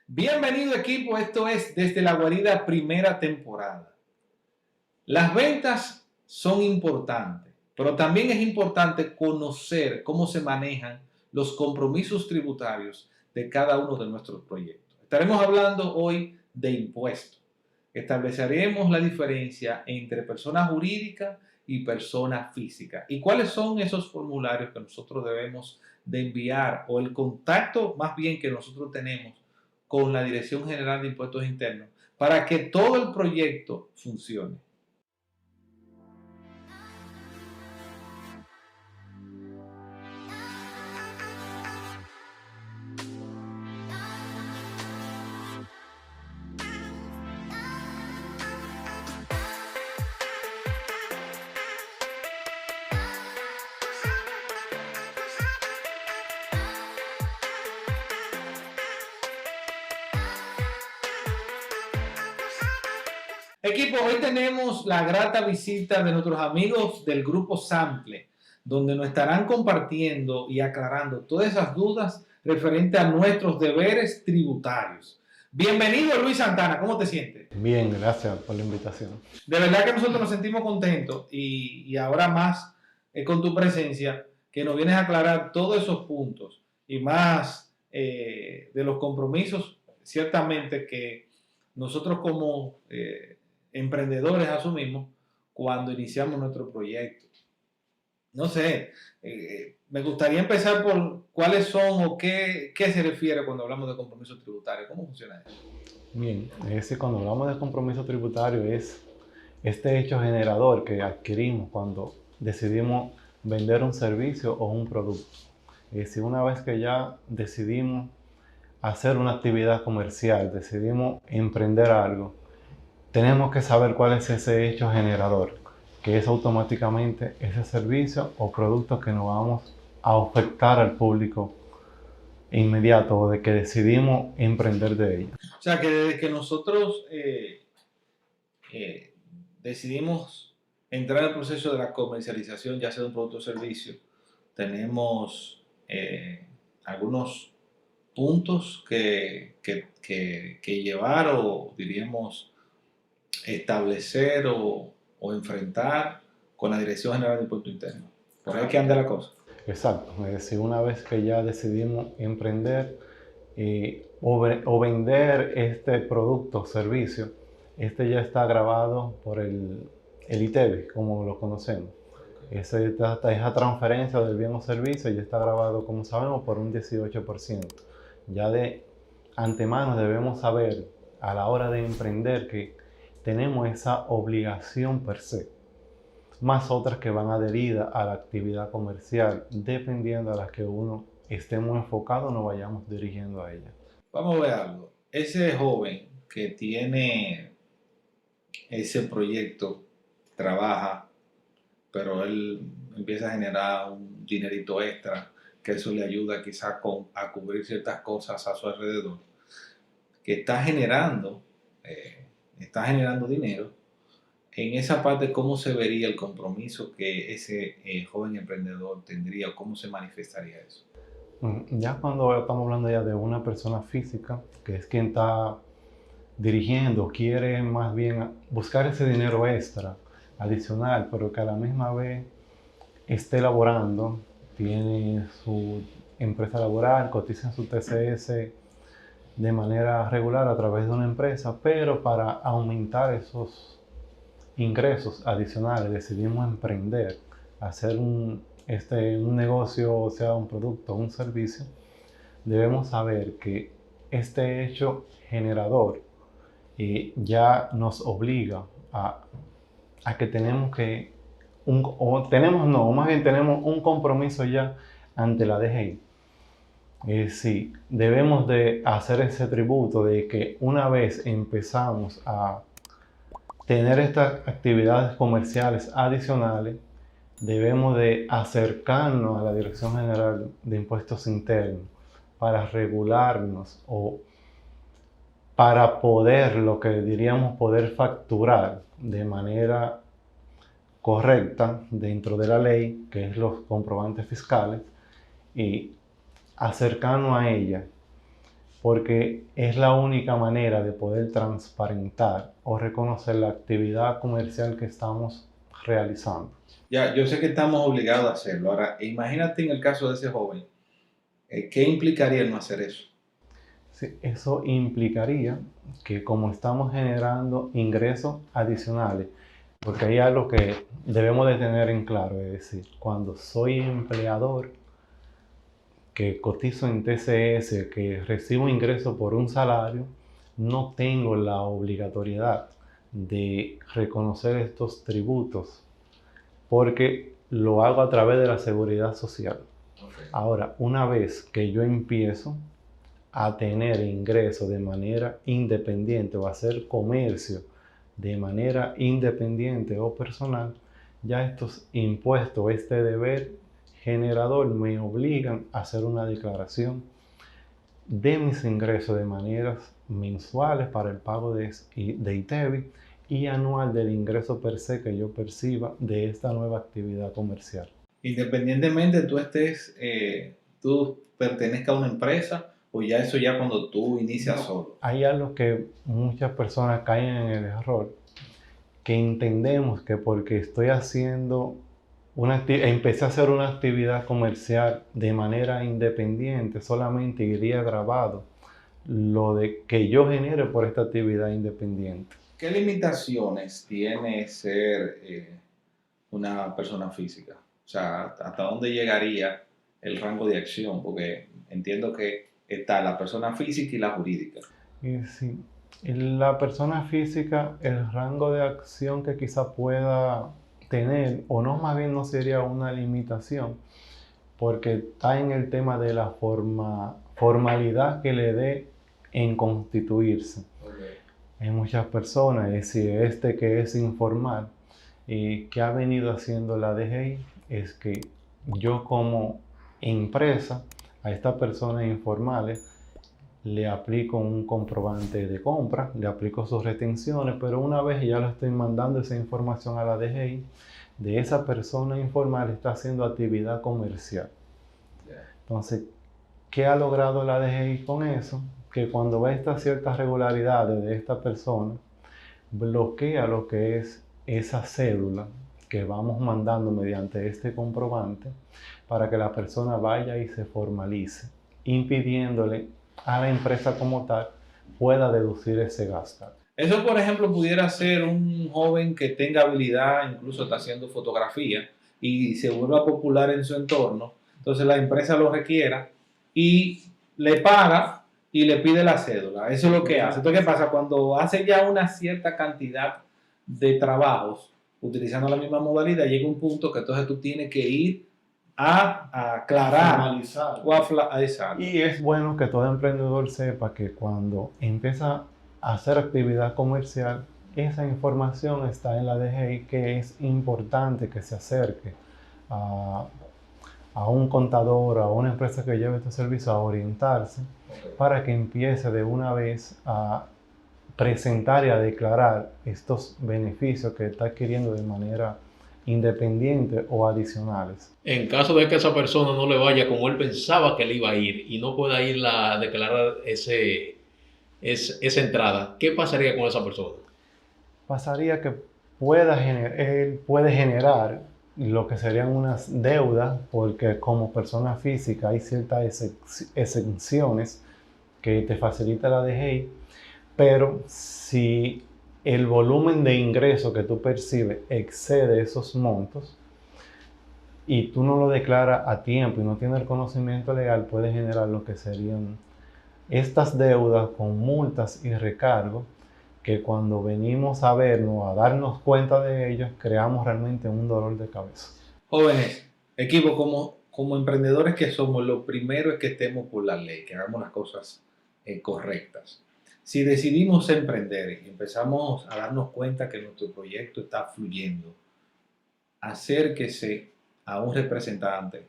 Bienvenido equipo, esto es Desde la Guarida primera temporada. Las ventas son importantes, pero también es importante conocer cómo se manejan los compromisos tributarios de cada uno de nuestros proyectos. Estaremos hablando hoy de impuestos. Estableceremos la diferencia entre persona jurídica y persona física y cuáles son esos formularios que nosotros debemos de enviar o el contacto más bien que nosotros tenemos con la Dirección General de Impuestos Internos para que todo el proyecto funcione. Equipo, hoy tenemos la grata visita de nuestros amigos del grupo Sample, donde nos estarán compartiendo y aclarando todas esas dudas referentes a nuestros deberes tributarios. Bienvenido Luis Santana, ¿cómo te sientes? Bien, gracias por la invitación. De verdad que nosotros nos sentimos contentos y ahora más con tu presencia, que nos vienes a aclarar todos esos puntos y más de los compromisos, ciertamente que nosotros como emprendedores asumimos cuando iniciamos nuestro proyecto. No sé, me gustaría empezar por cuáles son o qué se refiere cuando hablamos de compromisos tributarios. ¿Cómo funciona eso? Bien, cuando hablamos de compromiso tributario es este hecho generador que adquirimos cuando decidimos vender un servicio o un producto. Es decir, una vez que ya decidimos hacer una actividad comercial, decidimos emprender algo, tenemos que saber cuál es ese hecho generador, que es automáticamente ese servicio o producto que nos vamos a ofertar al público inmediato o de que decidimos emprender de ella. O sea, que desde que nosotros decidimos entrar en el proceso de la comercialización, ya sea de un producto o servicio, tenemos algunos puntos que llevar o diríamos establecer o enfrentar con la Dirección General de Impuestos Internos. Por ahí que anda la cosa. Exacto, es decir, una vez que ya decidimos emprender o vender este producto o servicio, este ya está grabado por el ITEVE, como lo conocemos. Esa transferencia del bien o servicio ya está grabado, como sabemos, por un 18%. Ya de antemano debemos saber a la hora de emprender que tenemos esa obligación per se, más otras que van adheridas a la actividad comercial, dependiendo a las que uno estemos enfocados, nos vayamos dirigiendo a ella. Vamos a ver algo. Ese joven que tiene ese proyecto, trabaja, pero él empieza a generar un dinerito extra, que eso le ayuda quizás a cubrir ciertas cosas a su alrededor, que está generando dinero. En esa parte, ¿cómo se vería el compromiso que ese joven emprendedor tendría o cómo se manifestaría eso? Ya cuando estamos hablando ya de una persona física, que es quien está dirigiendo, quiere más bien buscar ese dinero extra, adicional, pero que a la misma vez esté laborando, tiene su empresa laboral, cotiza en su TCS de manera regular a través de una empresa, pero para aumentar esos ingresos adicionales decidimos emprender, hacer un negocio, o sea, un producto o un servicio. Debemos saber que este hecho generador ya nos obliga a que tenemos que, más bien tenemos un compromiso ya ante la DGI. Sí, debemos de hacer ese tributo de que una vez empezamos a tener estas actividades comerciales adicionales, debemos de acercarnos a la Dirección General de Impuestos Internos para regularnos o para poder, lo que diríamos, poder facturar de manera correcta dentro de la ley, que es los comprobantes fiscales, y acercarnos a ella, porque es la única manera de poder transparentar o reconocer la actividad comercial que estamos realizando. Ya, yo sé que estamos obligados a hacerlo. Ahora, imagínate en el caso de ese joven, ¿qué implicaría el no hacer eso? Sí, eso implicaría que como estamos generando ingresos adicionales, porque hay algo que debemos de tener en claro, es decir, cuando soy empleador, que cotizo en TCS, que recibo ingresos por un salario, no tengo la obligatoriedad de reconocer estos tributos porque lo hago a través de la seguridad social. Okay. Ahora, una vez que yo empiezo a tener ingresos de manera independiente o a hacer comercio de manera independiente o personal, ya estos impuestos, este deber generador me obligan a hacer una declaración de mis ingresos de maneras mensuales para el pago de ITEVI y anual del ingreso per se que yo perciba de esta nueva actividad comercial. Independientemente tú pertenezcas a una empresa o ya eso ya cuando tú inicias solo. Hay algo que muchas personas caen en el error, que entendemos que porque estoy haciendo empecé a hacer una actividad comercial de manera independiente, solamente iría grabado lo de que yo genere por esta actividad independiente. ¿Qué limitaciones tiene ser una persona física? O sea, ¿hasta dónde llegaría el rango de acción? Porque entiendo que está la persona física y la jurídica. Y sí, la persona física, el rango de acción que quizá pueda tener, o no, más bien no sería una limitación, porque está en el tema de la formalidad que le dé en constituirse. Okay. Hay muchas personas, es decir, este que es informal y que ha venido haciendo la DGI, es que yo como empresa a estas personas informales le aplico un comprobante de compra, le aplico sus retenciones, pero una vez ya le estoy mandando esa información a la DGI, de esa persona informal está haciendo actividad comercial. Entonces, ¿qué ha logrado la DGI con eso? Que cuando ve estas ciertas regularidades de esta persona, bloquea lo que es esa cédula que vamos mandando mediante este comprobante para que la persona vaya y se formalice, impidiéndole a la empresa como tal pueda deducir ese gasto. Eso, por ejemplo, pudiera ser un joven que tenga habilidad, incluso está haciendo fotografía y se vuelva popular en su entorno. Entonces la empresa lo requiera y le paga y le pide la cédula. Eso es lo que hace. Entonces, ¿qué pasa? Cuando hace ya una cierta cantidad de trabajos utilizando la misma modalidad, llega un punto que entonces tú tienes que ir a aclarar formalizar. o a exacto. Y es bueno que todo emprendedor sepa que cuando empieza a hacer actividad comercial, esa información está en la DGI, que es importante que se acerque a un contador, a una empresa que lleve este servicio a orientarse, para que empiece de una vez a presentar y a declarar estos beneficios que está adquiriendo de manera independiente o adicionales. En caso de que esa persona no le vaya como él pensaba que le iba a ir y no pueda ir a declarar esa entrada, ¿qué pasaría con esa persona? Pasaría que él puede generar lo que serían unas deudas, porque como persona física hay ciertas exenciones que te facilita la DGI, pero si el volumen de ingreso que tú percibes excede esos montos y tú no lo declaras a tiempo y no tienes el conocimiento legal, puede generar lo que serían estas deudas con multas y recargos, que cuando venimos a vernos, a darnos cuenta de ellos, creamos realmente un dolor de cabeza. Jóvenes, equipo, como emprendedores que somos, lo primero es que estemos por la ley, que hagamos las cosas correctas. Si decidimos emprender y empezamos a darnos cuenta que nuestro proyecto está fluyendo, acérquese a un representante.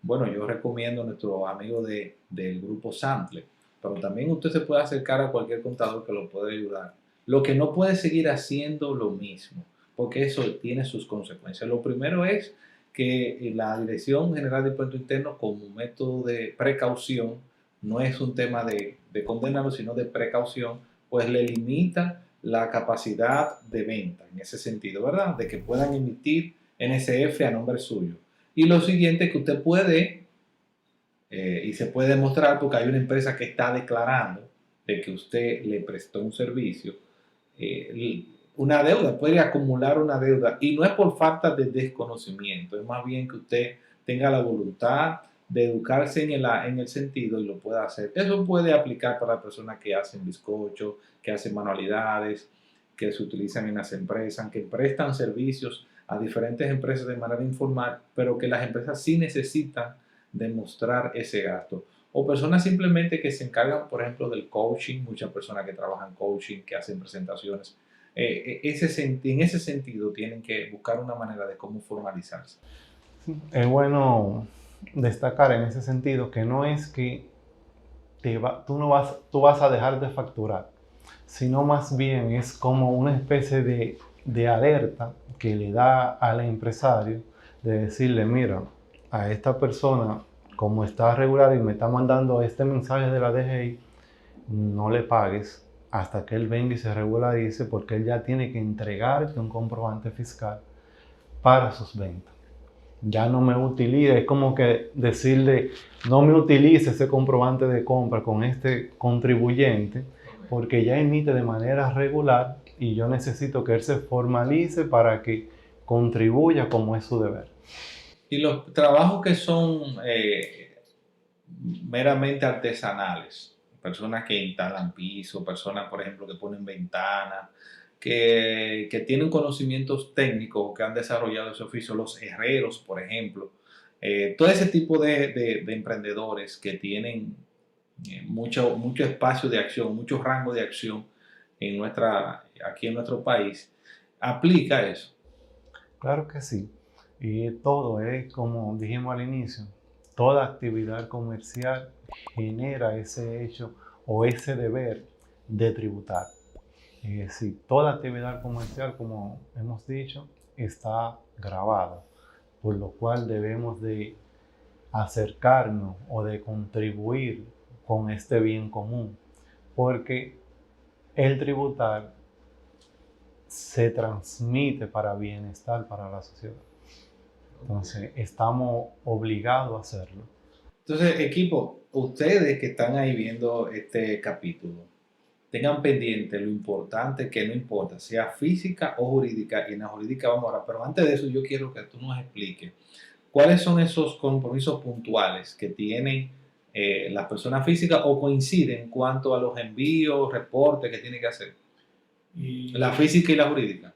Bueno, yo recomiendo a nuestro amigo del grupo Sample, pero también usted se puede acercar a cualquier contador que lo pueda ayudar. Lo que no puede seguir haciendo lo mismo, porque eso tiene sus consecuencias. Lo primero es que la Dirección General de Impuestos Internos, como método de precaución, no es un tema de condenarlo, sino de precaución, pues le limita la capacidad de venta en ese sentido, ¿verdad? De que puedan emitir NSF a nombre suyo. Y lo siguiente que usted puede, y se puede demostrar porque hay una empresa que está declarando de que usted le prestó un servicio, una deuda, puede acumular una deuda y no es por falta de desconocimiento, es más bien que usted tenga la voluntad de educarse en el sentido y lo pueda hacer. Eso puede aplicar para personas que hacen bizcocho, que hacen manualidades, que se utilizan en las empresas, que prestan servicios a diferentes empresas de manera informal, pero que las empresas sí necesitan demostrar ese gasto. O personas simplemente que se encargan, por ejemplo, del coaching, muchas personas que trabajan coaching, que hacen presentaciones. En ese sentido tienen que buscar una manera de cómo formalizarse. Sí, es bueno destacar en ese sentido que no es que tú vas a dejar de facturar, sino más bien es como una especie de alerta que le da al empresario de decirle, mira, a esta persona, como está regular y me está mandando este mensaje de la DGI, no le pagues hasta que él venga y se regularice, porque él ya tiene que entregarte un comprobante fiscal para sus ventas. Ya no me utilice, es como que decirle, no me utilice ese comprobante de compra con este contribuyente, porque ya emite de manera regular y yo necesito que él se formalice para que contribuya como es su deber. Y los trabajos que son meramente artesanales, personas que instalan pisos, personas, por ejemplo, que ponen ventanas, que tienen conocimientos técnicos, que han desarrollado ese oficio, los herreros, por ejemplo, todo ese tipo de emprendedores que tienen mucho espacio de acción, mucho rango de acción aquí en nuestro país, aplica eso. Claro que sí. Y todo es, como dijimos al inicio, toda actividad comercial genera ese hecho o ese deber de tributar. Es decir, toda actividad comercial, como hemos dicho, está grabada, por lo cual debemos de acercarnos o de contribuir con este bien común, porque el tributar se transmite para bienestar para la sociedad. Entonces, estamos obligados a hacerlo. Entonces, equipo, ustedes que están ahí viendo este capítulo, tengan pendiente lo importante que no importa, sea física o jurídica, y en la jurídica vamos ahora, pero antes de eso yo quiero que tú nos expliques cuáles son esos compromisos puntuales que tienen las personas físicas o coinciden en cuanto a los envíos, reportes que tienen que hacer, la física y la jurídica.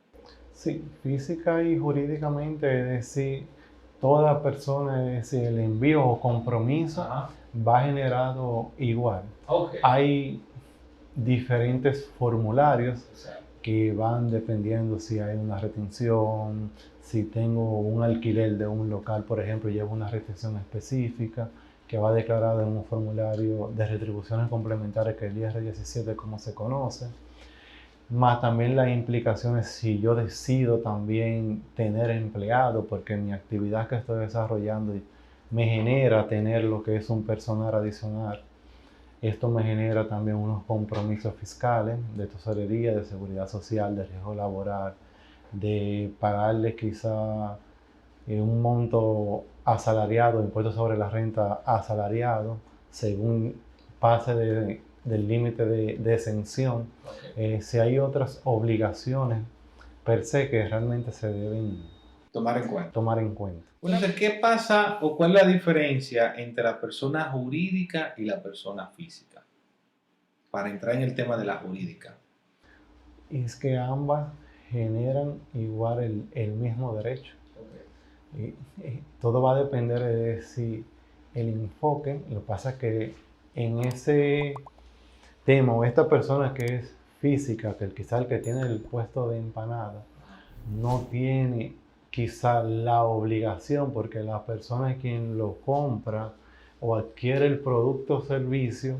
Sí, física y jurídicamente, es decir, toda persona, es decir, el envío o compromiso Ajá. va generado igual. Okay. Hay diferentes formularios Exacto. que van dependiendo si hay una retención, si tengo un alquiler de un local, por ejemplo, llevo una retención específica que va declarada en un formulario de retribuciones complementarias que es el IR17, como se conoce, más también las implicaciones si yo decido también tener empleado, porque mi actividad que estoy desarrollando me genera tener lo que es un personal adicional. Esto me genera también unos compromisos fiscales de tesorería, de seguridad social, de riesgo laboral, de pagarle quizá un monto asalariado, impuesto sobre la renta asalariado, según pase del límite de exención. Okay. Si hay otras obligaciones per se que realmente se deben Tomar en cuenta. Bueno, Entonces, ¿qué pasa o cuál es la diferencia entre la persona jurídica y la persona física? Para entrar en el tema de la jurídica. es que ambas generan igual el mismo derecho. Okay. Todo va a depender de si el enfoque, lo que pasa es que en ese tema o esta persona que es física, que quizá el que tiene el puesto de empanada, no tiene quizá la obligación, porque la persona es quien lo compra o adquiere el producto o servicio,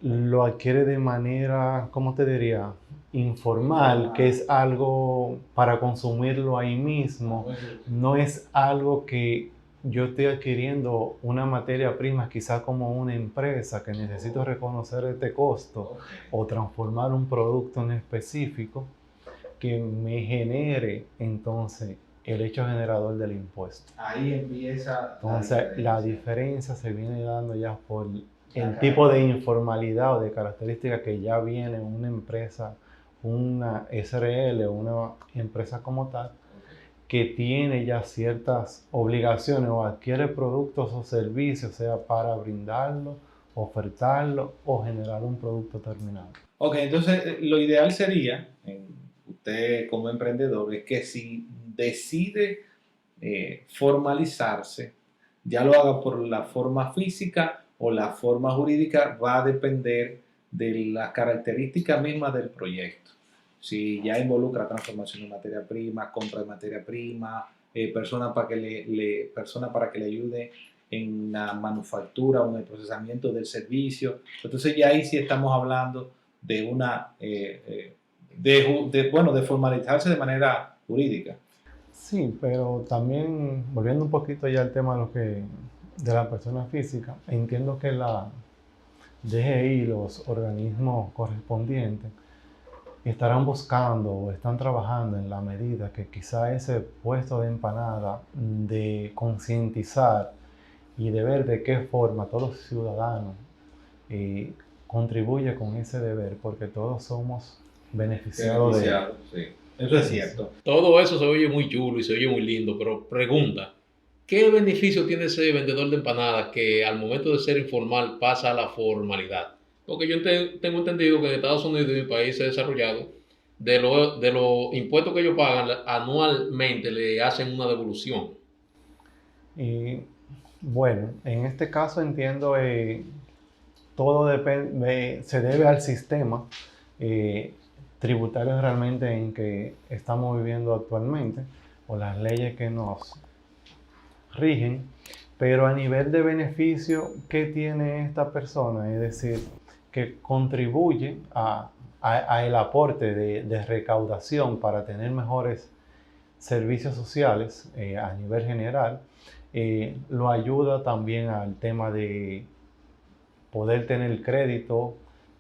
lo adquiere de manera, ¿cómo te diría?, informal, que es algo para consumirlo ahí mismo, no es algo que yo estoy adquiriendo una materia prima, quizá como una empresa que necesito reconocer este costo o transformar un producto en específico que me genere entonces el hecho generador del impuesto. Ahí empieza Entonces, la diferencia se viene dando ya por el Acá. tipo de informalidad o de características que ya viene una empresa, una SRL, una empresa como tal, que tiene ya ciertas obligaciones o adquiere productos o servicios, sea para brindarlo, ofertarlo o generar un producto terminado. Ok, entonces lo ideal sería, usted como emprendedor, es que si decide formalizarse, ya lo haga por la forma física o la forma jurídica, va a depender de las características mismas del proyecto. Si ya involucra transformación de materia prima, compra de materia prima, persona para que persona para que le ayude en la manufactura o en el procesamiento del servicio, entonces ya ahí sí estamos hablando de una de formalizarse de manera jurídica. Sí, pero también volviendo un poquito ya al tema de la persona física, entiendo que la DGI, los organismos correspondientes, estarán buscando o están trabajando en la medida que quizá ese puesto de empanada de concientizar y de ver de qué forma todos los ciudadanos contribuye con ese deber, porque todos somos beneficiados de él. Sí. Eso es cierto. Todo eso se oye muy chulo y se oye muy lindo, pero pregunta, ¿qué beneficio tiene ese vendedor de empanadas que al momento de ser informal pasa a la formalidad? Porque yo tengo entendido que en Estados Unidos y mi país desarrollado, de los impuestos que ellos pagan anualmente le hacen una devolución. Y bueno, en este caso entiendo todo depende, se debe al sistema tributario realmente en que estamos viviendo actualmente o las leyes que nos rigen, pero a nivel de beneficio, ¿qué tiene esta persona? Es decir, que contribuye a el aporte de recaudación para tener mejores servicios sociales a nivel general, lo ayuda también al tema de poder tener crédito,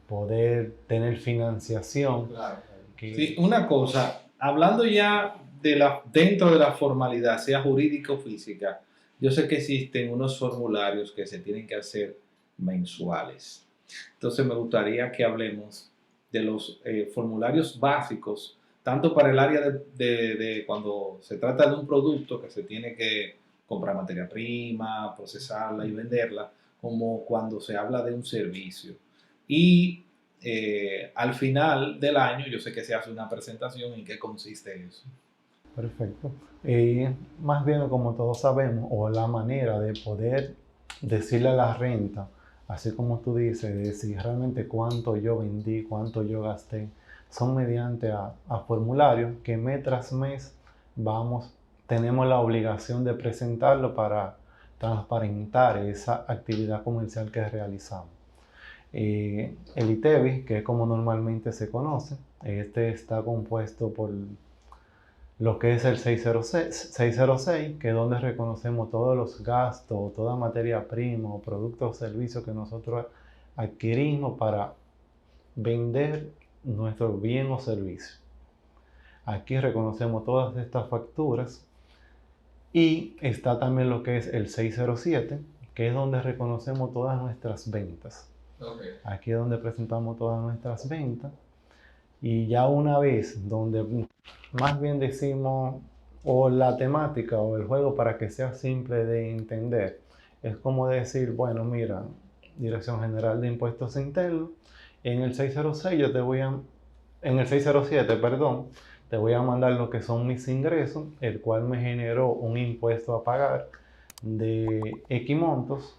poder tener financiación. Claro. Que, Sí, una cosa, hablando ya dentro de la formalidad, sea jurídica o física, yo sé que existen unos formularios que se tienen que hacer mensuales. Entonces me gustaría que hablemos de los formularios básicos, tanto para el área de cuando se trata de un producto que se tiene que comprar materia prima, procesarla y venderla, como cuando se habla de un servicio. Y al final del año, yo sé que se hace una presentación en qué consiste eso. perfecto. Más bien, como todos sabemos, o la manera de poder decirle a la renta, así como tú dices, de decir realmente cuánto yo vendí, cuánto yo gasté, son mediante a formularios que mes tras mes tenemos la obligación de presentarlo para transparentar esa actividad comercial que realizamos. El ITEVI, que es como normalmente se conoce, este está compuesto por lo que es el 606, que es donde reconocemos todos los gastos, toda materia prima, productos o servicios que nosotros adquirimos para vender nuestro bien o servicio. Aquí reconocemos todas estas facturas y está también lo que es el 607, que es donde reconocemos todas nuestras ventas. Okay. Aquí es donde presentamos todas nuestras ventas. Y ya una vez donde más bien decimos, o la temática o el juego para que sea simple de entender, es como decir, bueno, mira, Dirección General de Impuestos Internos, en el 606 en el 607, perdón, te voy a mandar lo que son mis ingresos, el cual me generó un impuesto a pagar de X montos.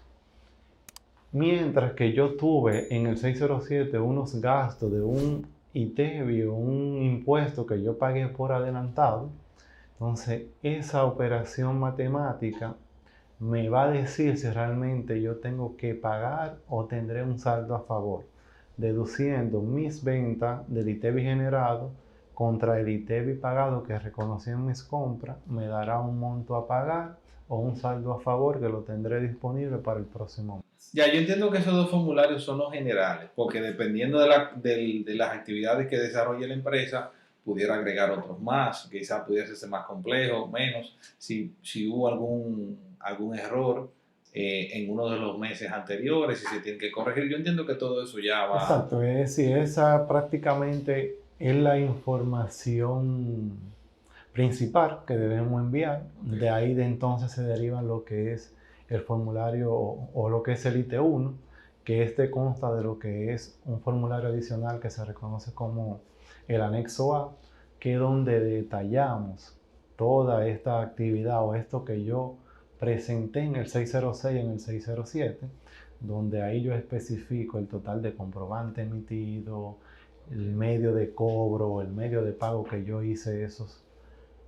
Mientras que yo tuve en el 607 unos gastos de un ITEVI o un impuesto que yo pagué por adelantado, entonces esa operación matemática me va a decir si realmente yo tengo que pagar o tendré un saldo a favor, deduciendo mis ventas del ITEVI generado contra el ITEVI pagado que reconocí en mis compras, me dará un monto a pagar o un saldo a favor que lo tendré disponible para el próximo mes. Ya, yo entiendo que esos dos formularios son los generales, porque dependiendo de las actividades que desarrolle la empresa, pudiera agregar otros más, quizás pudiese ser más complejo, menos, si hubo algún error en uno de los meses anteriores, si se tiene que corregir. Yo entiendo que todo eso ya va. Exacto, es decir, esa prácticamente es la información principal que debemos enviar. De ahí de entonces se deriva lo que es el formulario o lo que es el IT1, que este consta de lo que es un formulario adicional que se reconoce como el anexo A, que es donde detallamos toda esta actividad o esto que yo presenté en el 606 y en el 607, donde ahí yo especifico el total de comprobante emitido, el medio de cobro, el medio de pago que yo hice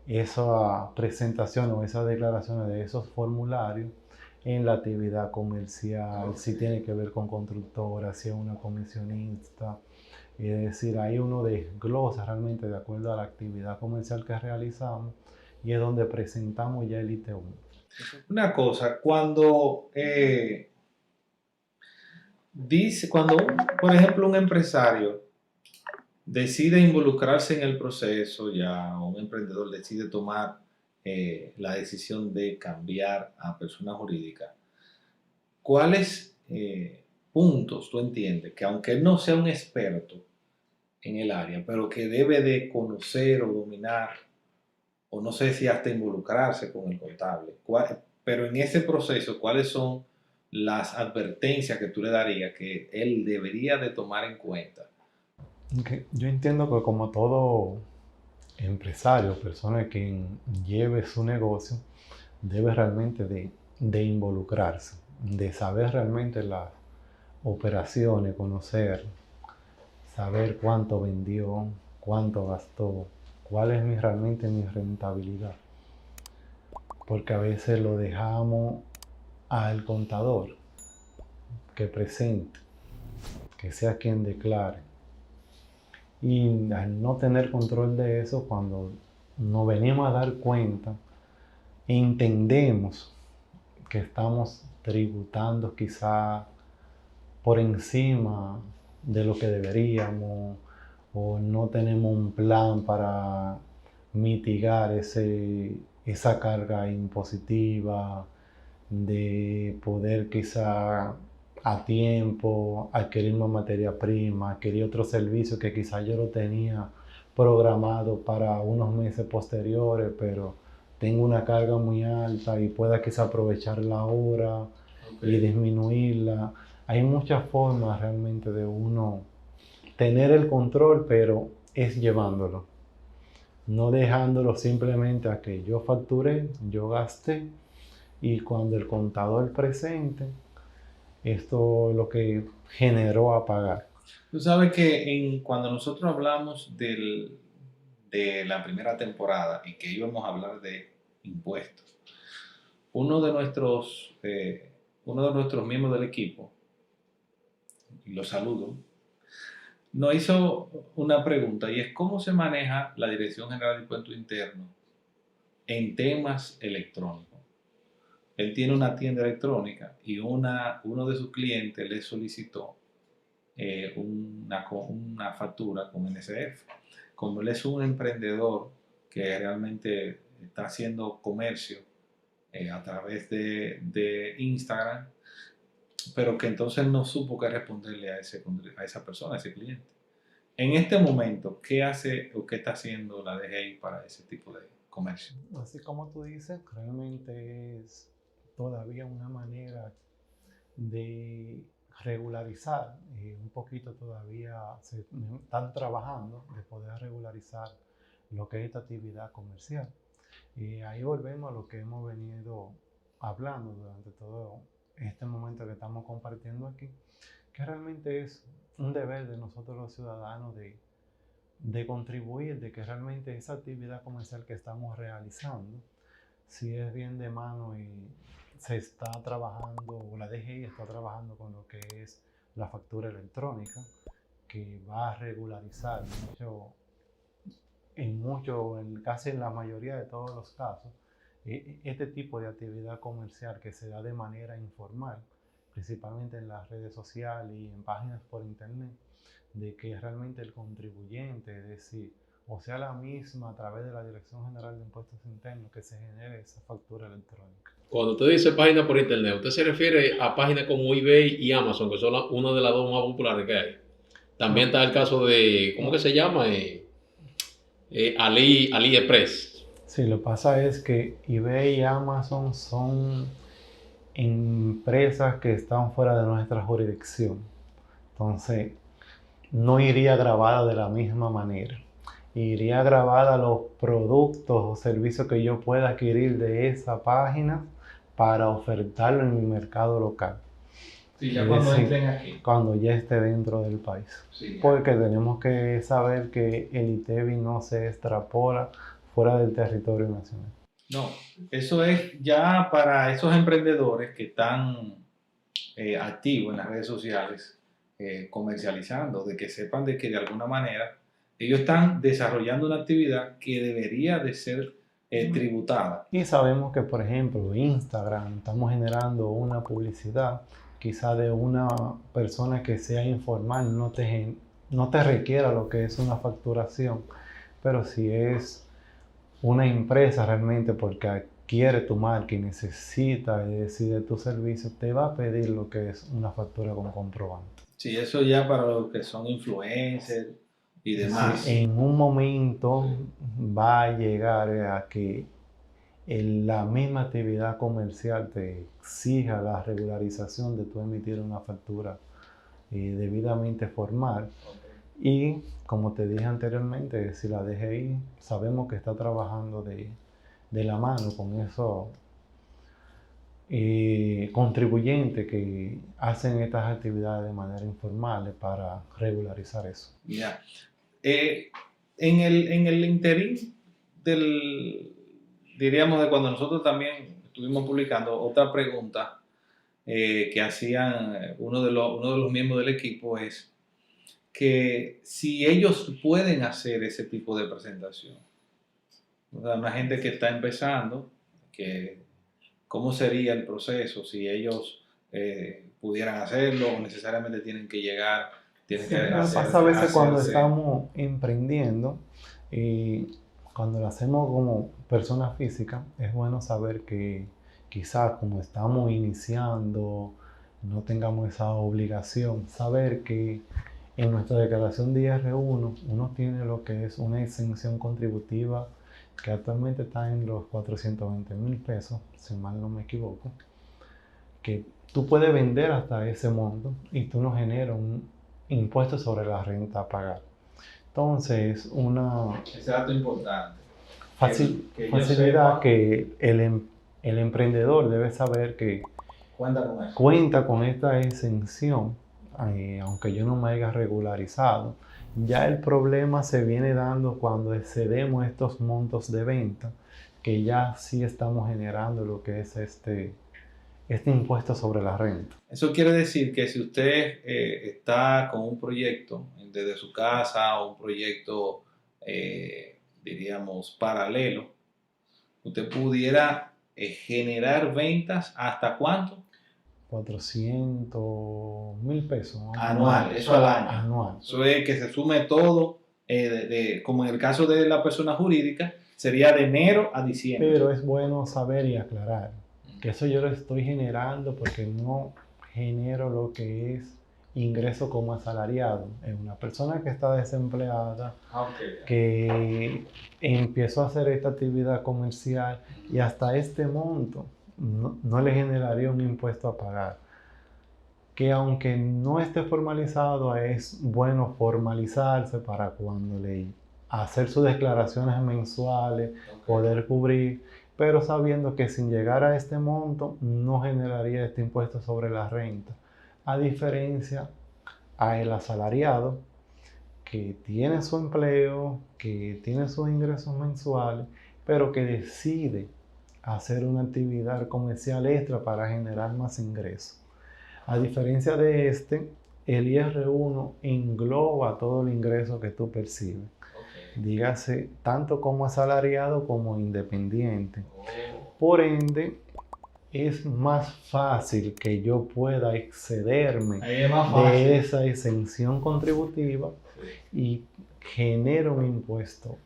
esa presentación o esas declaraciones de esos formularios en la actividad comercial, si tiene que ver con constructora, si es una comisionista. Es decir, ahí uno desglosa realmente de acuerdo a la actividad comercial que realizamos y es donde presentamos ya el IT1. Una cosa, cuando por ejemplo, un empresario decide involucrarse en el proceso ya, o un emprendedor decide tomar la decisión de cambiar a persona jurídica, ¿cuáles puntos tú entiendes que aunque él no sea un experto en el área, pero que debe de conocer o dominar, o no sé si hasta involucrarse con el contable, pero en ese proceso, ¿cuáles son las advertencias que tú le darías que él debería de tomar en cuenta? Okay. Yo entiendo que como todo empresario, persona que lleve su negocio, debe realmente de involucrarse, de saber realmente las operaciones, conocer, saber cuánto vendió, cuánto gastó, cuál es realmente mi rentabilidad. Porque a veces lo dejamos al contador que presente, que sea quien declare. Y al no tener control de eso, cuando nos venimos a dar cuenta, entendemos que estamos tributando quizá por encima de lo que deberíamos o no tenemos un plan para mitigar esa carga impositiva, de poder quizá a tiempo adquirir más materia prima, adquirir otro servicio que quizá yo lo tenía programado para unos meses posteriores, pero tengo una carga muy alta y pueda quizá aprovechar la hora y disminuirla. Hay muchas formas realmente de uno tener el control, pero es llevándolo, no dejándolo simplemente a que yo facturé, yo gasté y cuando el contador presente, esto es lo que generó a pagar. Tú sabes que cuando nosotros hablamos de la primera temporada y que íbamos a hablar de impuestos, uno de nuestros miembros del equipo, y lo saludo, nos hizo una pregunta y es cómo se maneja la Dirección General de Impuestos Internos en temas electrónicos. Él tiene una tienda electrónica y uno de sus clientes le solicitó una factura con NSF. Como él es un emprendedor que realmente está haciendo comercio a través de Instagram, pero que entonces no supo qué responderle a esa persona, a ese cliente. En este momento, ¿qué hace o qué está haciendo la DGI para ese tipo de comercio? Así como tú dices, realmente es todavía una manera de regularizar, un poquito todavía se están trabajando de poder regularizar lo que es esta actividad comercial. Y ahí volvemos a lo que hemos venido hablando durante todo este momento que estamos compartiendo aquí, que realmente es un deber de nosotros los ciudadanos de contribuir, de que realmente esa actividad comercial que estamos realizando, si es bien de mano y se está trabajando, o la DGI está trabajando con lo que es la factura electrónica, que va a regularizar casi en la mayoría de todos los casos, este tipo de actividad comercial que se da de manera informal, principalmente en las redes sociales y en páginas por internet, de que realmente el contribuyente, es decir, o sea la misma a través de la Dirección General de Impuestos Internos, que se genere esa factura electrónica. Cuando usted dice página por internet, ¿usted se refiere a páginas como eBay y Amazon, que son una de las dos más populares que hay? También No. está el caso de, ¿cómo que se llama? AliExpress. Sí, lo que pasa es que eBay y Amazon son empresas que están fuera de nuestra jurisdicción. Entonces, no iría grabada de la misma manera. Iría grabada los productos o servicios que yo pueda adquirir de esa página para ofertarlo en mi mercado local. Sí, ya Es cuando decir, entren aquí. cuando ya esté dentro del país. Sí, ya. Porque tenemos que saber que el ITEVI no se extrapola fuera del territorio nacional. No, eso es ya para esos emprendedores que están activos en las redes sociales, comercializando, de que sepan de que de alguna manera ellos están desarrollando una actividad que debería de ser tributada. Y sabemos que, por ejemplo, Instagram, estamos generando una publicidad, quizá de una persona que sea informal, no te requiera lo que es una facturación, pero si es una empresa realmente porque adquiere tu marca y necesita de tu servicio, te va a pedir lo que es una factura con comprobante. Sí, eso ya para los que son influencers y demás. Sí, en un momento va a llegar a que la misma actividad comercial te exija la regularización de tu emitir una factura debidamente formal. Y como te dije anteriormente, si la DGI sabemos que está trabajando de la mano con esos contribuyentes que hacen estas actividades de manera informal para regularizar eso. Ya. En el interín diríamos, de cuando nosotros también estuvimos publicando, otra pregunta que hacían uno de los miembros del equipo es que si ellos pueden hacer ese tipo de presentación. O sea, una gente que está empezando, que cómo sería el proceso si ellos pudieran hacerlo o necesariamente tienen que llegar, tienen que Pasa a veces cuando hacerse. estamos emprendiendo y cuando lo hacemos como persona física, es bueno saber que quizás como estamos iniciando, no tengamos esa obligación, saber que en nuestra declaración de IR1 uno tiene lo que es una exención contributiva que actualmente está en los 420,000 pesos, si mal no me equivoco, que tú puedes vender hasta ese monto y tú no generas un impuesto sobre la renta a pagar. Entonces, una Ese dato importante. Que ellos facilidad sepan, que el emprendedor debe saber que cuenta con eso. cuenta con esta exención, aunque yo no me haya regularizado. Ya el problema se viene dando cuando excedemos estos montos de venta, que ya sí estamos generando lo que es este impuesto sobre la renta. Eso quiere decir que si usted está con un proyecto desde su casa o un proyecto, diríamos, paralelo, usted pudiera generar ventas ¿hasta cuánto? 400,000 pesos. Anual, eso al año. Anual. Eso es que se sume todo, como en el caso de la persona jurídica, sería de enero a diciembre. Pero es bueno saber y aclarar que eso yo lo estoy generando porque no genero lo que es ingreso como asalariado. Es una persona que está desempleada, que empezó a hacer esta actividad comercial y hasta este monto no le generaría un impuesto a pagar. Que aunque no esté formalizado, es bueno formalizarse para cuando le hacer sus declaraciones mensuales, poder cubrir, pero sabiendo que sin llegar a este monto no generaría este impuesto sobre la renta, a diferencia a el asalariado que tiene su empleo, que tiene sus ingresos mensuales, pero que decide hacer una actividad comercial extra para generar más ingresos. A diferencia de este, el IR1 engloba todo el ingreso que tú percibes. Dígase, tanto como asalariado como independiente. Por ende, es más fácil que yo pueda excederme Ahí es más fácil. de esa exención contributiva y genero un impuesto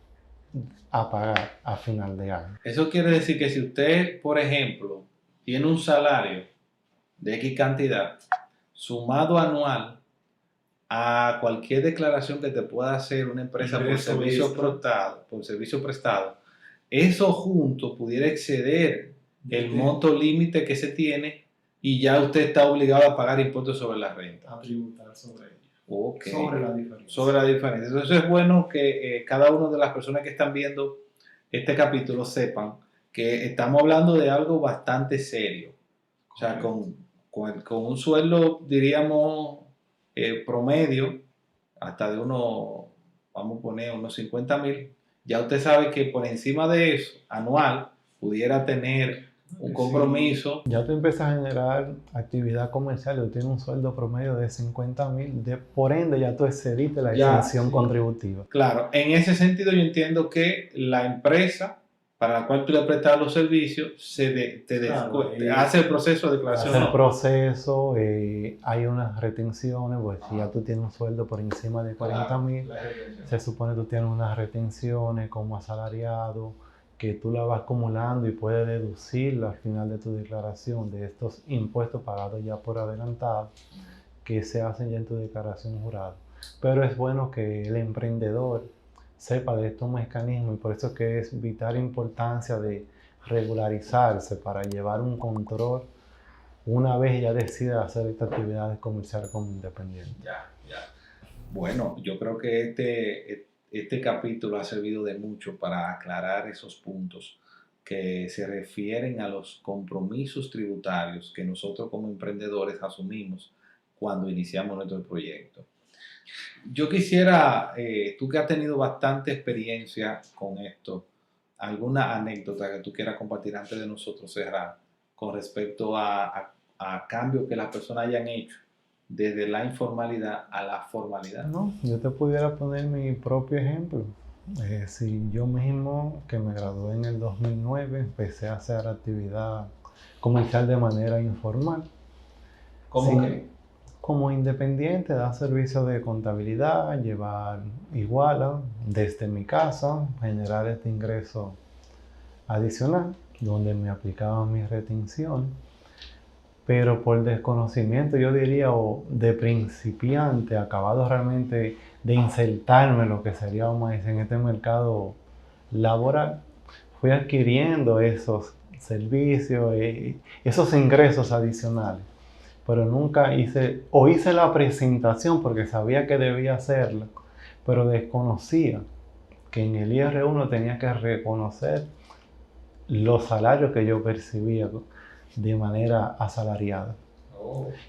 a pagar a final de año. Eso quiere decir que si usted, por ejemplo, tiene un salario de X cantidad sumado anual a cualquier declaración que te pueda hacer una empresa por servicio prestado, eso junto pudiera exceder el monto límite que se tiene y ya usted está obligado a pagar impuestos sobre la renta. A tributar sobre ello. Ok. Sobre la diferencia. Sobre la diferencia. Entonces es bueno que cada una de las personas que están viendo este capítulo sepan que estamos hablando de algo bastante serio. O sea, con un sueldo, diríamos, promedio, hasta de unos, vamos a poner unos 50,000, ya usted sabe que por encima de eso, anual, pudiera tener un compromiso. Ya tú empiezas a generar actividad comercial, tú tienes un sueldo promedio de 50,000, por ende ya tú excediste la exención contributiva. Claro, en ese sentido yo entiendo que la empresa para la cual tú le prestas los servicios hace el proceso de declaración. Hace el proceso, hay unas retenciones, pues si ya tú tienes un sueldo por encima de 40,000, se supone que tú tienes unas retenciones como asalariado, que tú la vas acumulando y puedes deducirla al final de tu declaración de estos impuestos pagados ya por adelantado que se hacen ya en tu declaración jurada. Pero es bueno que el emprendedor sepa de estos mecanismos y por eso es que es vital importancia de regularizarse para llevar un control una vez ya decida hacer estas actividades comerciales como independiente. Ya. Bueno, yo creo que este capítulo ha servido de mucho para aclarar esos puntos que se refieren a los compromisos tributarios que nosotros como emprendedores asumimos cuando iniciamos nuestro proyecto. Yo quisiera, tú que has tenido bastante experiencia con esto, alguna anécdota que tú quieras compartir antes de nosotros cerrar con respecto a cambios que las personas hayan hecho desde la informalidad a la formalidad. No, yo te pudiera poner mi propio ejemplo. Si yo mismo, que me gradué en el 2009, empecé a hacer actividad comercial de manera informal. ¿Cómo que? Como independiente, dar servicios de contabilidad, llevar iguala desde mi casa, generar este ingreso adicional, donde me aplicaban mis retenciones. Pero por desconocimiento, yo diría, o de principiante, acabado realmente de insertarme en lo que sería, vamos a decir, en este mercado laboral, fui adquiriendo esos servicios, esos ingresos adicionales. Pero nunca hice la presentación porque sabía que debía hacerla, pero desconocía que en el IR1 tenía que reconocer los salarios que yo percibía de manera asalariada.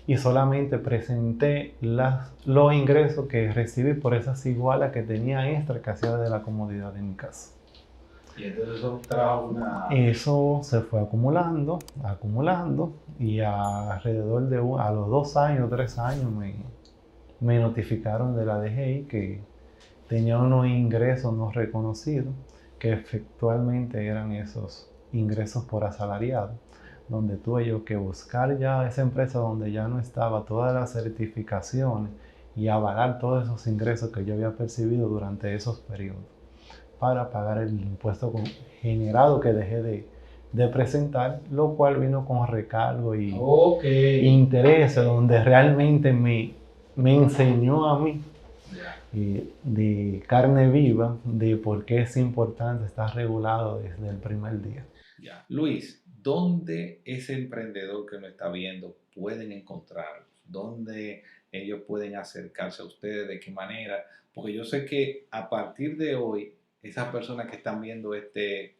Y solamente presenté los ingresos que recibí por esas igualas que tenía extra que hacía de la comodidad de mi casa. Y entonces eso trajo Eso se fue acumulando y alrededor de a los 2 años, 3 años me notificaron de la DGI que tenía unos ingresos no reconocidos que efectivamente eran esos ingresos por asalariado, donde tuve yo que buscar ya esa empresa donde ya no estaba todas las certificaciones y avalar todos esos ingresos que yo había percibido durante esos periodos para pagar el impuesto generado que dejé de presentar, lo cual vino con recargo y intereses, donde realmente me enseñó a mí de carne viva de por qué es importante estar regulado desde el primer día. Ya. Luis, ¿dónde ese emprendedor que me está viendo pueden encontrarlos? ¿Dónde ellos pueden acercarse a ustedes? ¿De qué manera? Porque yo sé que a partir de hoy, esas personas que están viendo este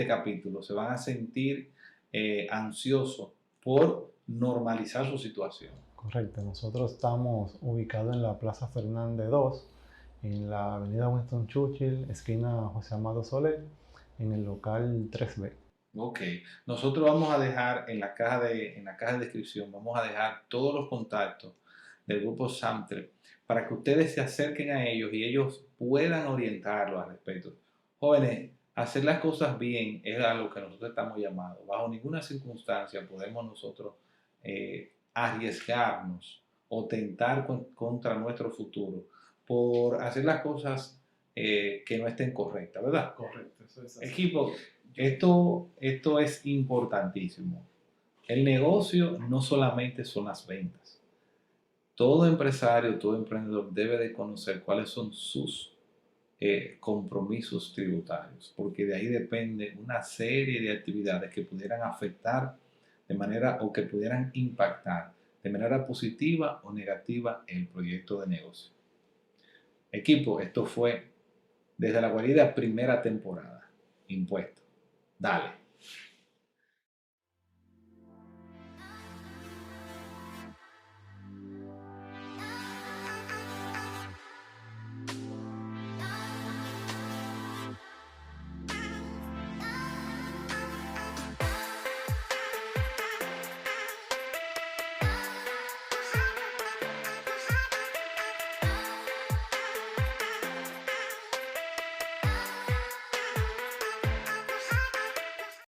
capítulo se van a sentir ansiosos por normalizar su situación. Correcto, nosotros estamos ubicados en la Plaza Fernández 2, en la avenida Winston Churchill, esquina José Amado Soler, en el local 3B. Ok, nosotros vamos a dejar en la caja de descripción, vamos a dejar todos los contactos del grupo Samtre para que ustedes se acerquen a ellos y ellos puedan orientarlos al respecto. Jóvenes, hacer las cosas bien es a lo que nosotros estamos llamados. Bajo ninguna circunstancia podemos nosotros arriesgarnos o tentar contra nuestro futuro por hacer las cosas que no estén correctas, ¿verdad? Correcto, eso es así. Equipo, esto es importantísimo. El negocio no solamente son las ventas. Todo empresario, todo emprendedor debe de conocer cuáles son sus compromisos tributarios, porque de ahí depende una serie de actividades que pudieran afectar de manera o que pudieran impactar de manera positiva o negativa el proyecto de negocio. Equipo, esto fue Desde la Guarida, primera temporada. Impuesto. Dale.